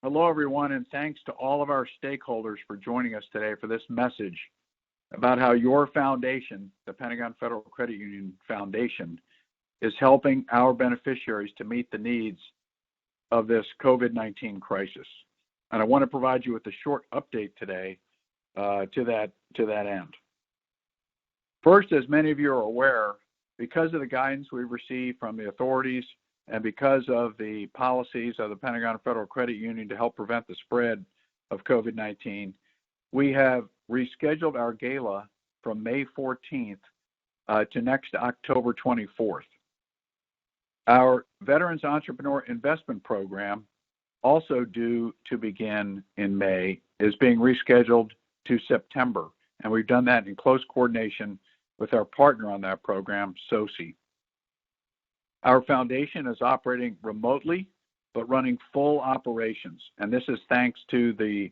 Hello, everyone, and thanks to all of our stakeholders for joining us today for this message about how your foundation, the Pentagon Federal Credit Union Foundation, is helping our beneficiaries to meet the needs of this COVID-19 crisis. And I want to provide you with a short update today to that end. First, as many of you are aware, because of the guidance we've received from the authorities and because of the policies of the Pentagon Federal Credit Union to help prevent the spread of COVID-19, we have rescheduled our gala from May 14th to next October 24th. Our Veterans Entrepreneur Investment Program, also due to begin in May, is being rescheduled to September, and we've done that in close coordination with our partner on that program, SOCI. Our foundation is operating remotely, but running full operations, and this is thanks to the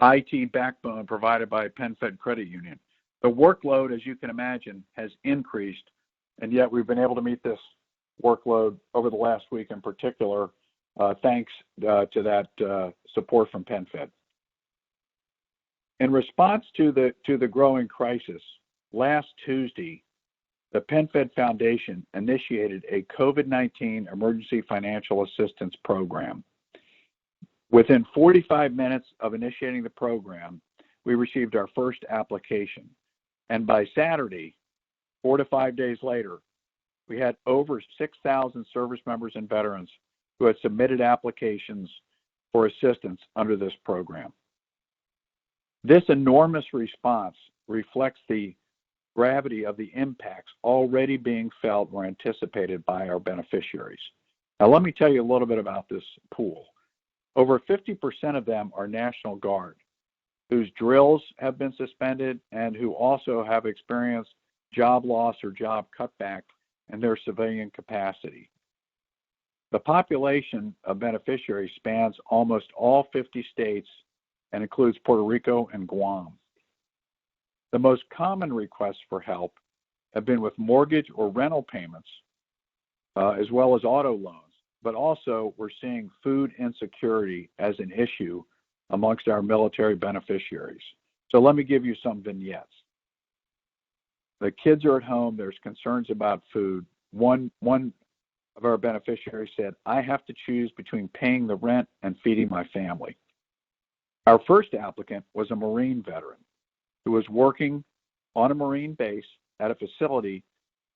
IT backbone provided by PenFed Credit Union. The workload, as you can imagine, has increased, and yet we've been able to meet this workload over the last week in particular, thanks to that support from PenFed. In response to the growing crisis, last Tuesday, the PenFed Foundation initiated a COVID-19 Emergency Financial Assistance Program. Within 45 minutes of initiating the program, we received our first application. And by Saturday, 4 to 5 days later, we had over 6,000 service members and veterans who had submitted applications for assistance under this program. This enormous response reflects the gravity of the impacts already being felt or anticipated by our beneficiaries. Now, let me tell you a little bit about this pool. Over 50% of them are National Guard, whose drills have been suspended and who also have experienced job loss or job cutback in their civilian capacity. The population of beneficiaries spans almost all 50 states and includes Puerto Rico and Guam. The most common requests for help have been with mortgage or rental payments, as well as auto loans, but also we're seeing food insecurity as an issue amongst our military beneficiaries. So let me give you some vignettes. The kids are at home, there's concerns about food. One of our beneficiaries said, I have to choose between paying the rent and feeding my family. Our first applicant was a Marine veteran who was working on a Marine base at a facility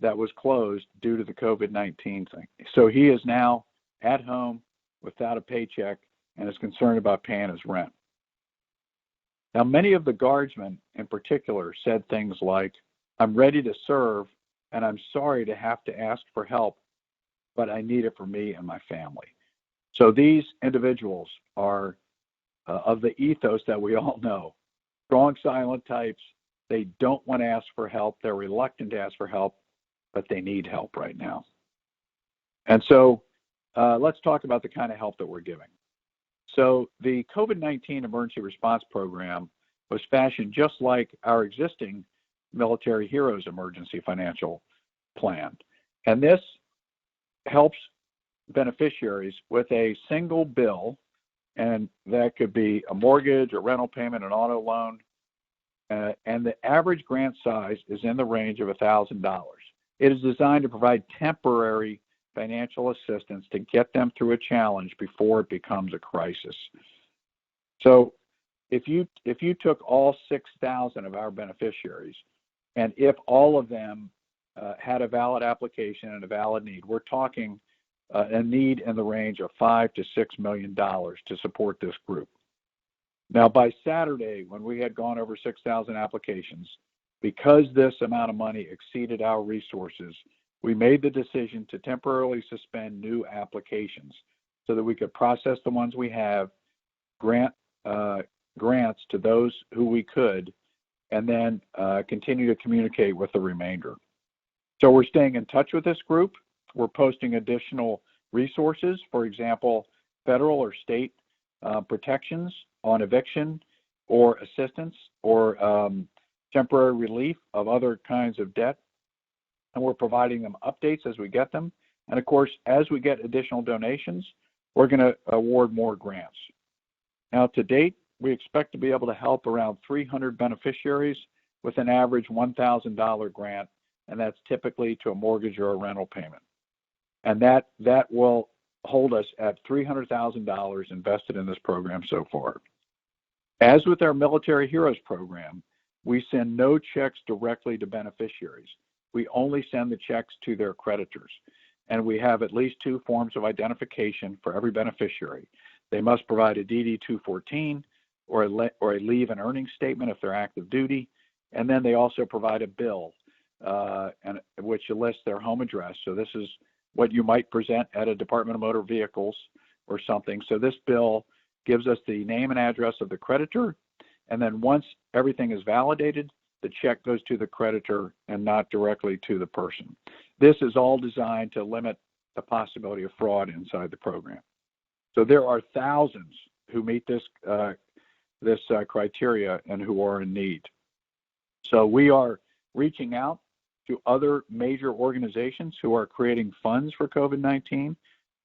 that was closed due to the COVID-19 thing. So he is now at home without a paycheck and is concerned about paying his rent. Now, many of the Guardsmen in particular said things like, I'm ready to serve and I'm sorry to have to ask for help, but I need it for me and my family. So these individuals are of the ethos that we all know. Strong, silent types. They don't want to ask for help. They're reluctant to ask for help, but they need help right now. And so let's talk about the kind of help that we're giving. So the COVID-19 Emergency Response Program was fashioned just like our existing Military Heroes Emergency Financial Plan. And this helps beneficiaries with a single bill, and that could be a mortgage, a rental payment, an auto loan, and the average grant size is in the range of $1,000. It is designed to provide temporary financial assistance to get them through a challenge before it becomes a crisis. So if you took all 6,000 of our beneficiaries, and if all of them had a valid application and a valid need, we're talking a need in the range of $5 to $6 million to support this group. Now, by Saturday, when we had gone over 6,000 applications, because this amount of money exceeded our resources, we made the decision to temporarily suspend new applications so that we could process the ones we have, grant grants to those who we could, and then continue to communicate with the remainder. So we're staying in touch with this group. We're posting additional resources, for example, federal or state protections on eviction or assistance or temporary relief of other kinds of debt. And we're providing them updates as we get them. And of course, as we get additional donations, we're going to award more grants. Now, to date, we expect to be able to help around 300 beneficiaries with an average $1,000 grant, and that's typically to a mortgage or a rental payment. And that will hold us at $300,000 invested in this program so far. As with our Military Heroes program, we send no checks directly to beneficiaries. We only send the checks to their creditors. And we have at least 2 forms of identification for every beneficiary. They must provide a DD-214 or a leave and earnings statement if they're active duty. And then they also provide a bill which lists their home address. So this is what you might present at a Department of Motor Vehicles or something. So this bill gives us the name and address of the creditor. And then once everything is validated, the check goes to the creditor and not directly to the person. This is all designed to limit the possibility of fraud inside the program. So there are thousands who meet this criteria and who are in need. So we are reaching out to other major organizations who are creating funds for COVID-19.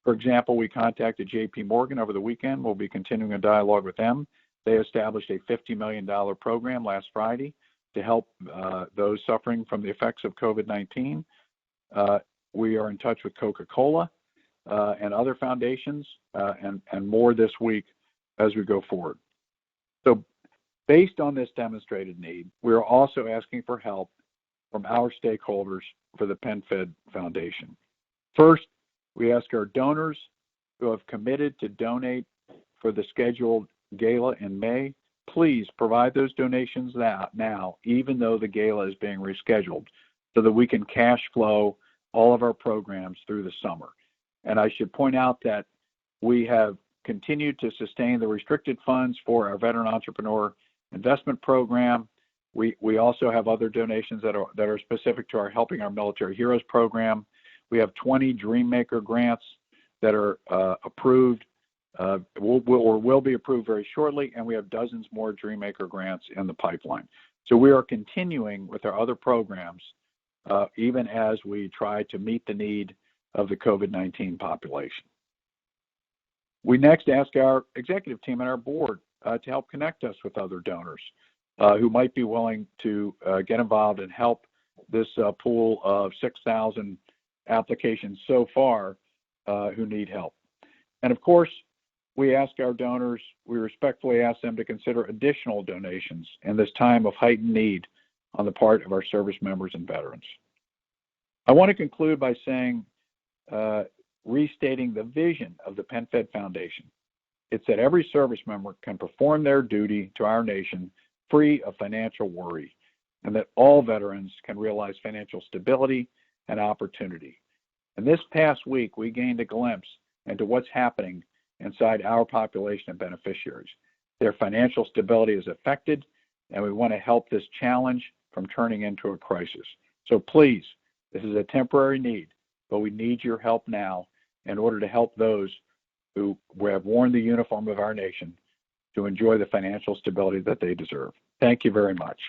For example, we contacted JP Morgan over the weekend. We'll be continuing a dialogue with them. They established a $50 million program last Friday to help those suffering from the effects of COVID-19. We are in touch with Coca-Cola and other foundations and more this week as we go forward. So based on this demonstrated need, we are also asking for help from our stakeholders for the PenFed Foundation. First, we ask our donors who have committed to donate for the scheduled gala in May, please provide those donations now, even though the gala is being rescheduled, so that we can cash flow all of our programs through the summer. And I should point out that we have continued to sustain the restricted funds for our Veteran Entrepreneur Investment Program. We also have other donations that are specific to our Helping Our Military Heroes program. We have 20 Dreammaker grants that are approved will be approved very shortly, and we have dozens more Dreammaker grants in the pipeline. So we are continuing with our other programs, even as we try to meet the need of the COVID-19 population. We next ask our executive team and our board to help connect us with other donors who might be willing to get involved and help this pool of 6,000 applications so far who need help. And of course, we respectfully ask them to consider additional donations in this time of heightened need on the part of our service members and veterans. I want to conclude by saying, restating the vision of the PenFed Foundation. It's that every service member can perform their duty to our nation free of financial worry, and that all veterans can realize financial stability and opportunity. And this past week, we gained a glimpse into what's happening inside our population of beneficiaries. Their financial stability is affected, and we want to help this challenge from turning into a crisis. So please, this is a temporary need, but we need your help now in order to help those who have worn the uniform of our nation to enjoy the financial stability that they deserve. Thank you very much.